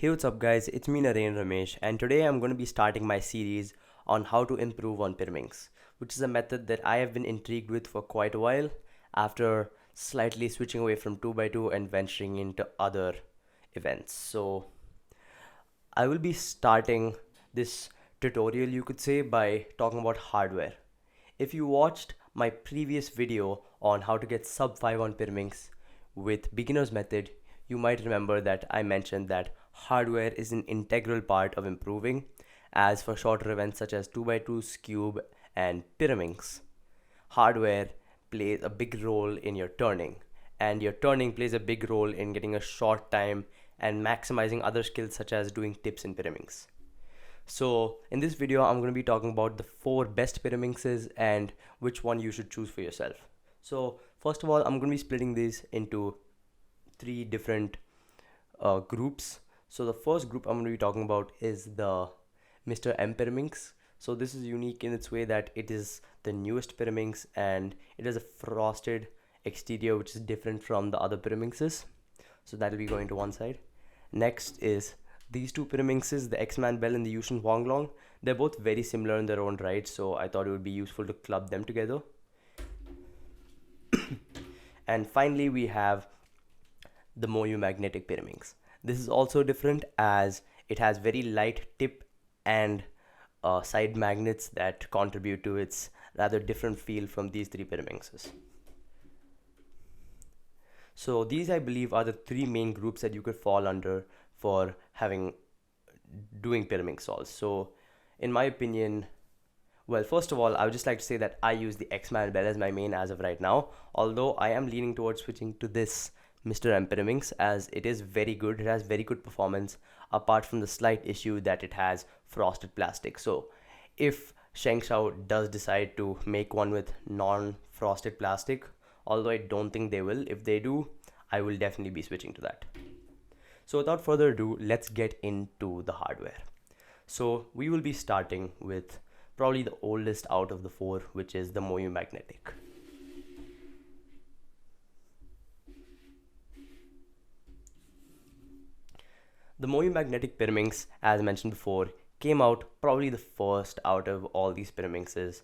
Hey, what's up, guys? It's me, Naren Ramesh, and today I'm going to be starting my series on how to improve on Pyraminx, which is a method that I have been intrigued with for quite a while after slightly switching away from 2 by 2 and venturing into other events. So, I will be starting this tutorial, you could say, by talking about hardware. If you watched my previous video on how to get sub 5 on Pyraminx with beginner's method, you might remember that I mentioned that hardware is an integral part of improving, as for shorter events such as 2 by 2 Cube, and Pyraminx. Hardware plays a big role in your turning, and your turning plays a big role in getting a short time and maximizing other skills such as doing tips in Pyraminx. So in this video, I'm going to be talking about the 4 best Pyraminxes and which one you should choose for yourself. So first of all, I'm going to be splitting these into 3 different groups. So the first group I'm going to be talking about is the Mr. M Pyraminx. So this is unique in its way that it is the newest Pyraminx and it has a frosted exterior which is different from the other Pyraminxes. So that will be going to one side. Next is these 2 Pyraminxes, the X-Man Bell and the Yuxin Huanglong. They're both very similar in their own right, so I thought it would be useful to club them together. And finally, we have the Moyu magnetic Pyraminx. This is also different as it has very light tip and side magnets that contribute to its rather different feel from these 3 Pyraminxes. So these, I believe, are the 3 main groups that you could fall under for doing Pyraminx solves. So in my opinion, well, first of all, I would just like to say that I use the X-Man Bell as my main as of right now, although I am leaning towards switching to this Mr. M Pyraminx as it is very good. It has very good performance apart from the slight issue that it has frosted plastic. So if Shengshao does decide to make one with non-frosted plastic, although I don't think they will, if they do, I will definitely be switching to that. So without further ado, let's get into the hardware. So we will be starting with probably the oldest out of the 4, which is the Moyu magnetic. The Moyu magnetic Pyraminx, as mentioned before, came out probably the first out of all these Pyraminxes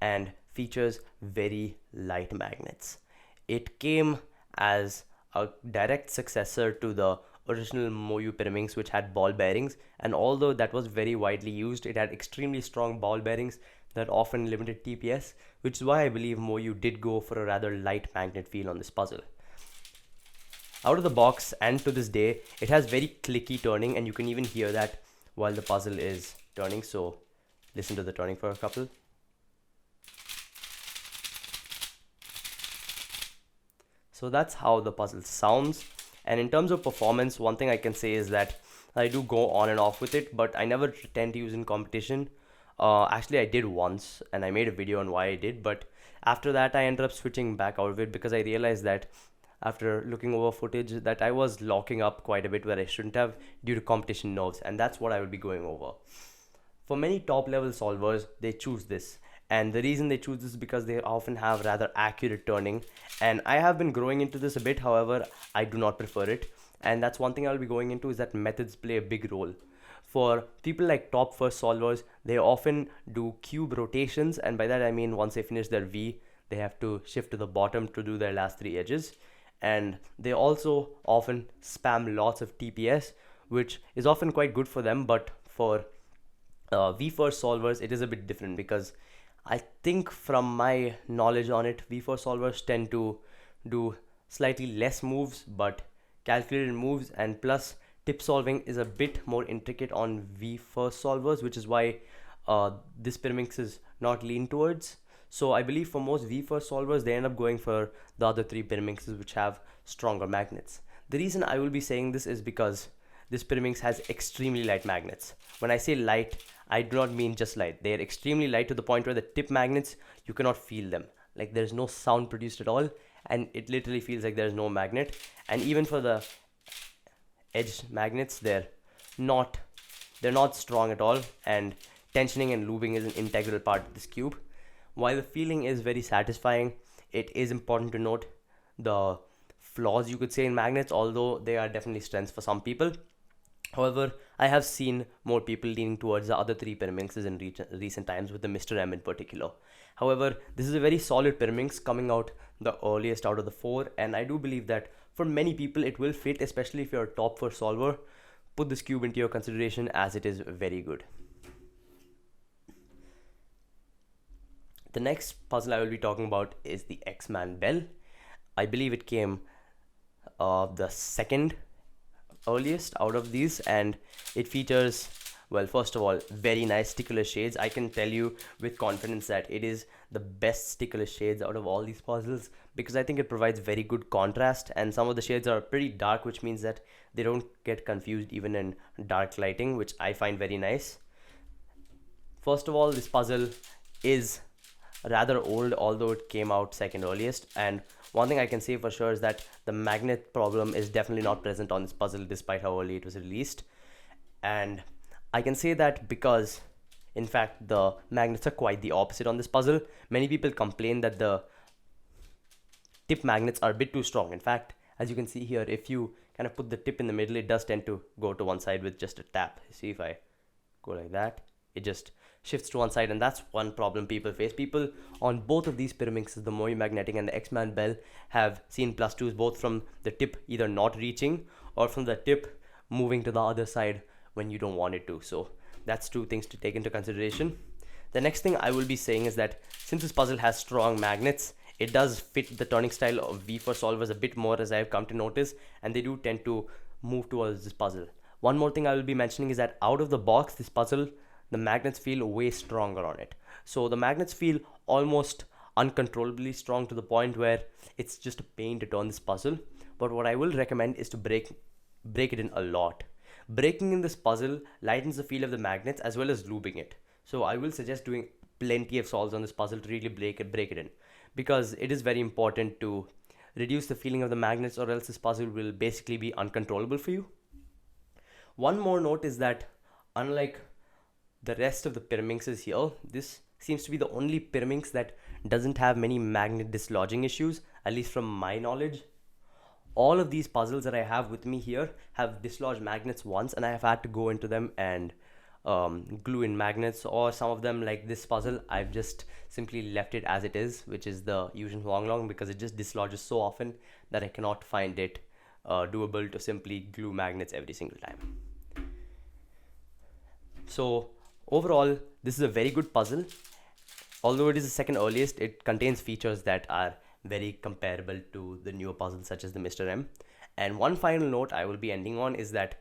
and features very light magnets. It came as a direct successor to the original Moyu Pyraminx, which had ball bearings, and although that was very widely used, it had extremely strong ball bearings that often limited TPS, which is why I believe Moyu did go for a rather light magnet feel on this puzzle. Out of the box and to this day, it has very clicky turning, and you can even hear that while the puzzle is turning. So listen to the turning for a couple. So that's how the puzzle sounds. And in terms of performance, one thing I can say is that I do go on and off with it, but I never tend to use in competition. Actually, I did once, and I made a video on why I did, but after that, I ended up switching back out of it because I realized that after looking over footage that I was locking up quite a bit where I shouldn't have due to competition nerves, and that's what I will be going over. For many top level solvers, they choose this, and the reason they choose this is because they often have rather accurate turning, and I have been growing into this a bit. However, I do not prefer it, and that's one thing I'll be going into, is that methods play a big role. For people like top first solvers, they often do cube rotations, and by that I mean once they finish their V, they have to shift to the bottom to do their last 3 edges, and they also often spam lots of TPS, which is often quite good for them, but for V first solvers it is a bit different because I think from my knowledge on it, V first solvers tend to do slightly less moves but calculated moves, and plus tip solving is a bit more intricate on V first solvers, which is why this Pyraminx is not lean towards. So I believe for most V first solvers, they end up going for the other 3 Pyraminxes which have stronger magnets. The reason I will be saying this is because this Pyraminx has extremely light magnets. When I say light, I do not mean just light. They are extremely light to the point where the tip magnets, you cannot feel them. Like there's no sound produced at all, and it literally feels like there's no magnet. And even for the edge magnets, they're not strong at all, and tensioning and lubing is an integral part of this cube. While the feeling is very satisfying, it is important to note the flaws, you could say, in magnets, although they are definitely strengths for some people. However, I have seen more people leaning towards the other three Pyraminxes in recent times, with the Mr. M in particular. However, this is a very solid Pyraminx, coming out the earliest out of the four, and I do believe that for many people it will fit, especially if you're a top 4 solver. Put this cube into your consideration, as it is very good. The next puzzle I will be talking about is the X-Man Bell. I believe it came the second earliest out of these, and it features, well, first of all, very nice stickerless shades. I can tell you with confidence that it is the best stickerless shades out of all these puzzles, because I think it provides very good contrast, and some of the shades are pretty dark, which means that they don't get confused even in dark lighting, which I find very nice. First of all, this puzzle is rather old, although it came out second earliest, and one thing I can say for sure is that the magnet problem is definitely not present on this puzzle despite how early it was released. And I can say that because, in fact, the magnets are quite the opposite on this puzzle. Many people complain that the tip magnets are a bit too strong. In fact, as you can see here, if you kind of put the tip in the middle, it does tend to go to one side with just a tap. See, if I go like that, it just shifts to one side, and that's one problem people face. People on both of these Pyraminxes, the Moyu Magnetic and the X-Man Bell, have seen +2s both from the tip either not reaching or from the tip moving to the other side when you don't want it to. So that's two things to take into consideration. The next thing I will be saying is that since this puzzle has strong magnets, it does fit the turning style of V4 solvers a bit more, as I have come to notice, and they do tend to move towards this puzzle. One more thing I will be mentioning is that out of the box, this puzzle, the magnets feel way stronger on it. So the magnets feel almost uncontrollably strong, to the point where it's just a pain to turn this puzzle. But what I will recommend is to break it in a lot. Breaking in this puzzle lightens the feel of the magnets as well as lubing it. So I will suggest doing plenty of solves on this puzzle to really break it in, because it is very important to reduce the feeling of the magnets, or else this puzzle will basically be uncontrollable for you. One more note is that, unlike the rest of the Pyraminxes here, this seems to be the only Pyraminx that doesn't have many magnet dislodging issues, at least from my knowledge. All of these puzzles that I have with me here have dislodged magnets once, and I have had to go into them and glue in magnets, or some of them, like this puzzle, I've just simply left it as it is, which is the Yuxin Huanglong, because it just dislodges so often that I cannot find it doable to simply glue magnets every single time. So overall, this is a very good puzzle. Although it is the second earliest, it contains features that are very comparable to the newer puzzles such as the Mr. M. And one final note I will be ending on is that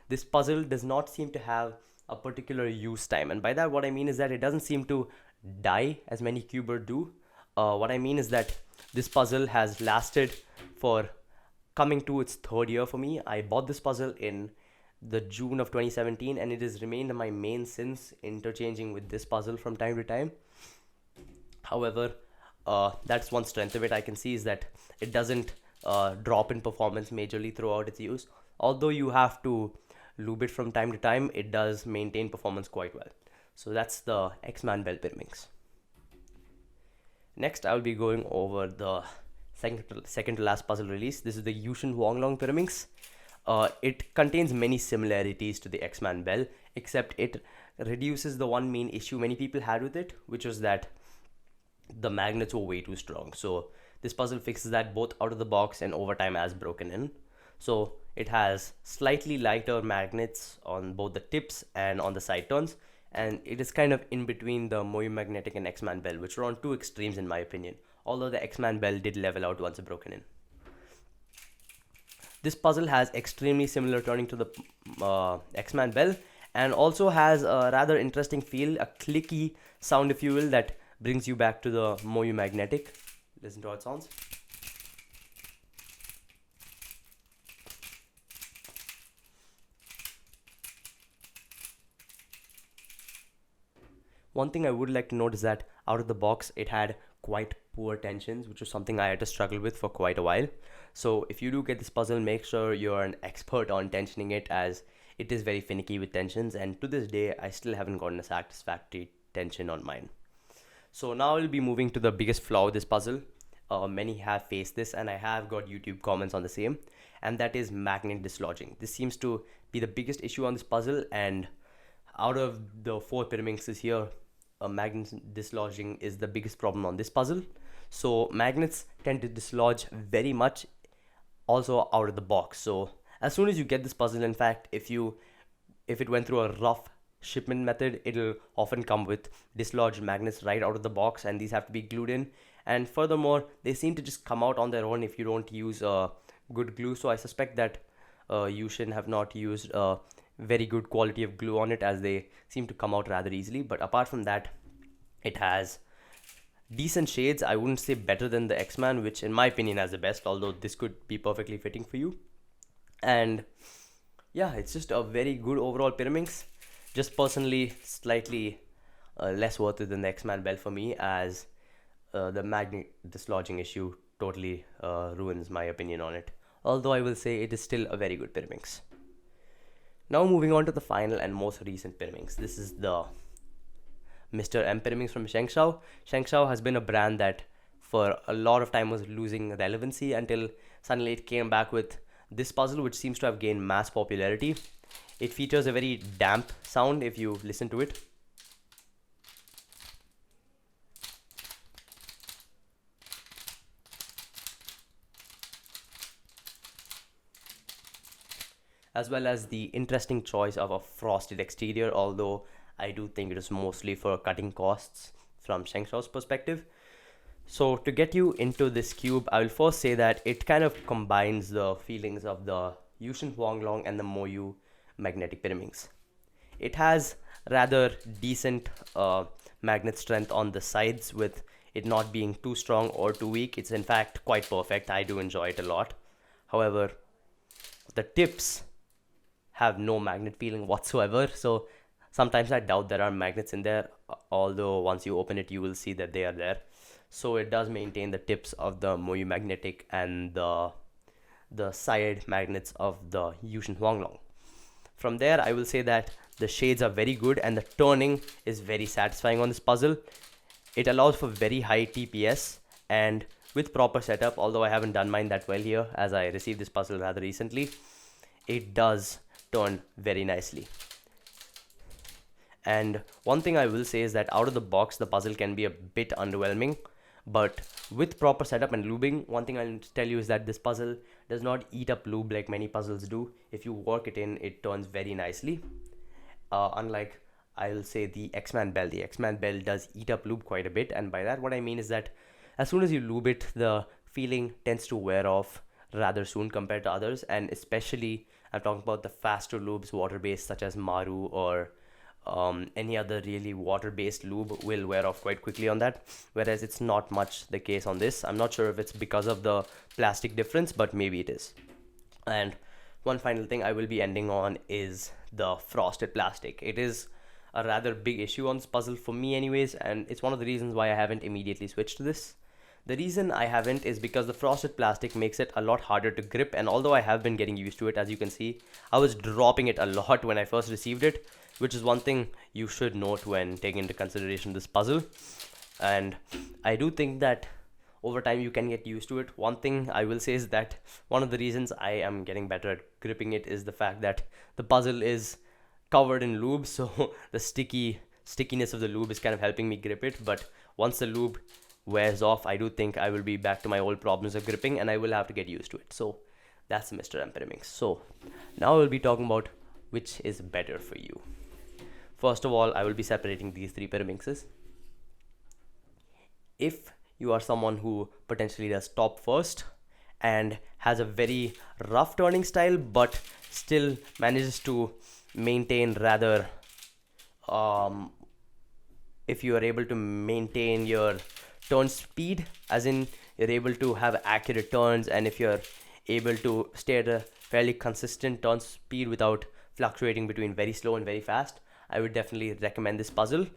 this puzzle does not seem to have a particular use time. And by that, what I mean is that it doesn't seem to die as many Cubert do. What I mean is that this puzzle has lasted for coming to its third year for me. I bought this puzzle in the June of 2017, and it has remained my main since, interchanging with this puzzle from time to time. However, that's one strength of it I can see, is that it doesn't drop in performance majorly throughout its use. Although you have to lube it from time to time, it does maintain performance quite well. So that's the X-Man Bell Pyraminx. Next, I'll be going over the second to last puzzle release. This is the Yuxin Huanglong Pyraminx. It contains many similarities to the X-Man Bell, except it reduces the one main issue many people had with it, which was that the magnets were way too strong. So this puzzle fixes that both out of the box and over time as broken in. So it has slightly lighter magnets on both the tips and on the side turns, and it is kind of in between the Moyu Magnetic and X-Man Bell, which are on two extremes in my opinion, although the X-Man Bell did level out once broken in. This puzzle has extremely similar turning to the X-Man Bell, and also has a rather interesting feel, a clicky sound, if you will, that brings you back to the Moyu Magnetic. Listen to how it sounds. One thing I would like to note is that out of the box, it had quite poor tensions, which was something I had to struggle with for quite a while. So if you do get this puzzle, make sure you're an expert on tensioning it, as it is very finicky with tensions, and to this day I still haven't gotten a satisfactory tension on mine. So now I'll be moving to the biggest flaw with this puzzle. Many have faced this, and I have got YouTube comments on the same, and that is magnet dislodging. This seems to be the biggest issue on this puzzle, and out of the four Pyraminxes here, magnet dislodging is the biggest problem on this puzzle. So magnets tend to dislodge very much also out of the box. So as soon as you get this puzzle, in fact, if it went through a rough shipment method, it'll often come with dislodged magnets right out of the box, and these have to be glued in. And furthermore, they seem to just come out on their own if you don't use good glue. So I suspect that Yuxin have not used very good quality of glue on it, as they seem to come out rather easily. But apart from that, it has decent shades. I wouldn't say better than the X-Man, which in my opinion has the best, although this could be perfectly fitting for you. And yeah, it's just a very good overall Pyraminx. Just personally slightly less worth it than the X-Man belt for me, as the magnet dislodging issue totally ruins my opinion on it. Although I will say it is still a very good Pyraminx. Now moving on to the final and most recent Pyraminx. This is the Mr. M Pyraminx from Shengshao. Shengshao has been a brand that for a lot of time was losing relevancy until suddenly it came back with this puzzle, which seems to have gained mass popularity. It features a very damp sound if you listen to it. As well as the interesting choice of a frosted exterior, although I do think it is mostly for cutting costs from Shengshao's perspective. So to get you into this cube, I will first say that it kind of combines the feelings of the Yuxin Huanglong and the Moyu magnetic Pyraminx. It has rather decent magnet strength on the sides, with it not being too strong or too weak. It's in fact quite perfect. I do enjoy it a lot. However, the tips have no magnet feeling whatsoever, so sometimes I doubt there are magnets in there, although once you open it you will see that they are there. So it does maintain the tips of the Moyu magnetic and the side magnets of the Yuxin Huanglong. From there, I will say that the shades are very good and the turning is very satisfying on this puzzle. It allows for very high TPS, and with proper setup, although I haven't done mine that well here as I received this puzzle rather recently, it does turn very nicely. And one thing I will say is that out of the box the puzzle can be a bit underwhelming, but with proper setup and lubing, one thing I'll tell you is that this puzzle does not eat up lube like many puzzles do. If you work it in, it turns very nicely. Unlike, I'll say, the X-Man bell. The X-Man bell does eat up lube quite a bit, and by that what I mean is that as soon as you lube it, the feeling tends to wear off rather soon compared to others, and especially I'm talking about the faster lubes, water-based, such as Maru or any other really water-based lube will wear off quite quickly on that, whereas it's not much the case on this. I'm not sure if it's because of the plastic difference, but maybe it is. And one final thing I will be ending on is the frosted plastic. It is a rather big issue on this puzzle for me anyways, and it's one of the reasons why I haven't immediately switched to this. The reason I haven't is because the frosted plastic makes it a lot harder to grip, and although I have been getting used to it, as you can see, I was dropping it a lot when I first received it, which is one thing you should note when taking into consideration this puzzle. And I do think that over time you can get used to it. One thing I will say is that one of the reasons I am getting better at gripping it is the fact that the puzzle is covered in lube, so the stickiness of the lube is kind of helping me grip it. But once the lube wears off, I do think I will be back to my old problems of gripping, and I will have to get used to it. So that's Mr. M Pyraminx. So now we'll be talking about which is better for you. First of all, I will be separating these three Pyraminxes. If you are someone who potentially does top first and has a very rough turning style but still manages to maintain rather if you are able to maintain your turn speed, as in you're able to have accurate turns, and if you're able to stay at a fairly consistent turn speed without fluctuating between very slow and very fast, I would definitely recommend this puzzle.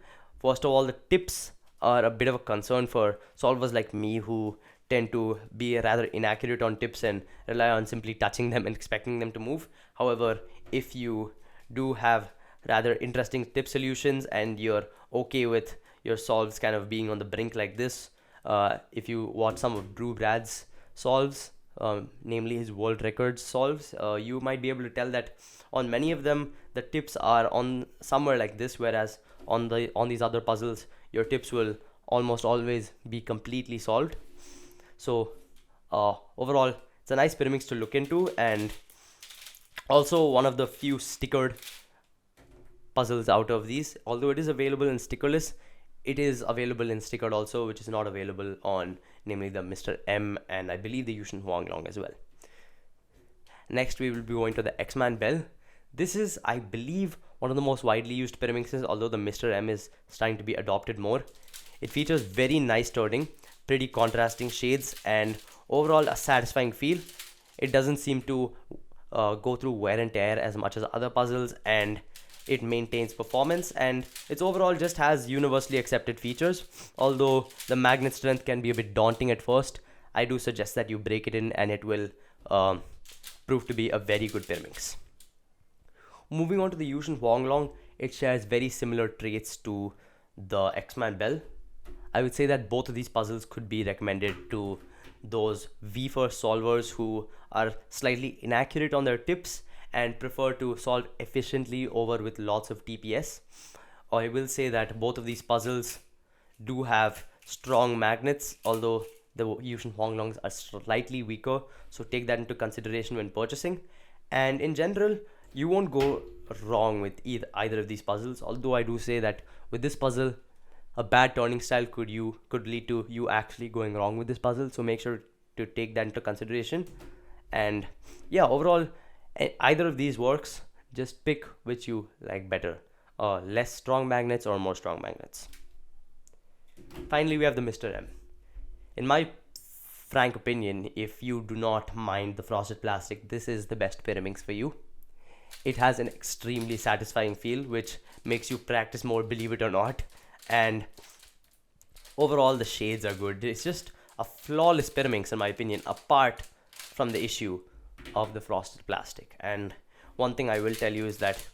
First of all, the tips are a bit of a concern for solvers like me who tend to be rather inaccurate on tips and rely on simply touching them and expecting them to move. However, if you do have rather interesting tip solutions and you're okay with your solves kind of being on the brink like this, if you watch some of Drew Brad's solves, namely his world record solves, you might be able to tell that on many of them the tips are on somewhere like this, whereas on these other puzzles your tips will almost always be completely solved. So overall, it's a nice Pyraminx to look into, and also one of the few stickered puzzles out of these. Although it is available in stickerless, it is available in stickered also, which is not available on namely the Mr. M and I believe the Yuxin Huanglong as well. Next, we will be going to the X-Man Bell. This is, I believe, one of the most widely used Pyraminxes, although the Mr. M is starting to be adopted more. It features very nice turning, pretty contrasting shades, and overall a satisfying feel. It doesn't seem to go through wear and tear as much as other puzzles, and it maintains performance, and it's overall just has universally accepted features. Although the magnet strength can be a bit daunting at first, I do suggest that you break it in and it will prove to be a very good Pyraminx. Moving on to the Yuxin Huanglong, it shares very similar traits to the X-Man Bell. I would say that both of these puzzles could be recommended to those V-first solvers who are slightly inaccurate on their tips and prefer to solve efficiently over with lots of TPS. I will say that both of these puzzles do have strong magnets, although the Yuxin Huanglongs are slightly weaker, so take that into consideration when purchasing. And in general, you won't go wrong with either of these puzzles, although I do say that with this puzzle, a bad turning style could lead to you actually going wrong with this puzzle, so make sure to take that into consideration. And yeah, overall, either of these works, just pick which you like better, less strong magnets or more strong magnets. Finally, we have the Mr. M. In my frank opinion, if you do not mind the frosted plastic, this is the best Pyraminx for you. It has an extremely satisfying feel, which makes you practice more, believe it or not. And overall, the shades are good. It's just a flawless Pyraminx in my opinion, apart from the issue of the frosted plastic. And one thing I will tell you is that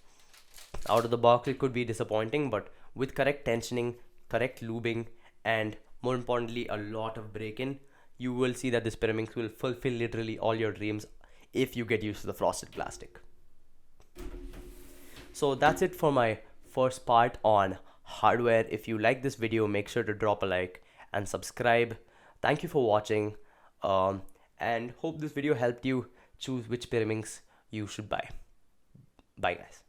out of the box it could be disappointing, but with correct tensioning, correct lubing, and more importantly a lot of break-in, you will see that this Pyraminx will fulfill literally all your dreams if you get used to the frosted plastic. So that's it for my first part on hardware. If you like this video, make sure to drop a like and subscribe. Thank you for watching, and hope this video helped you choose which Pyraminx you should buy. Bye guys.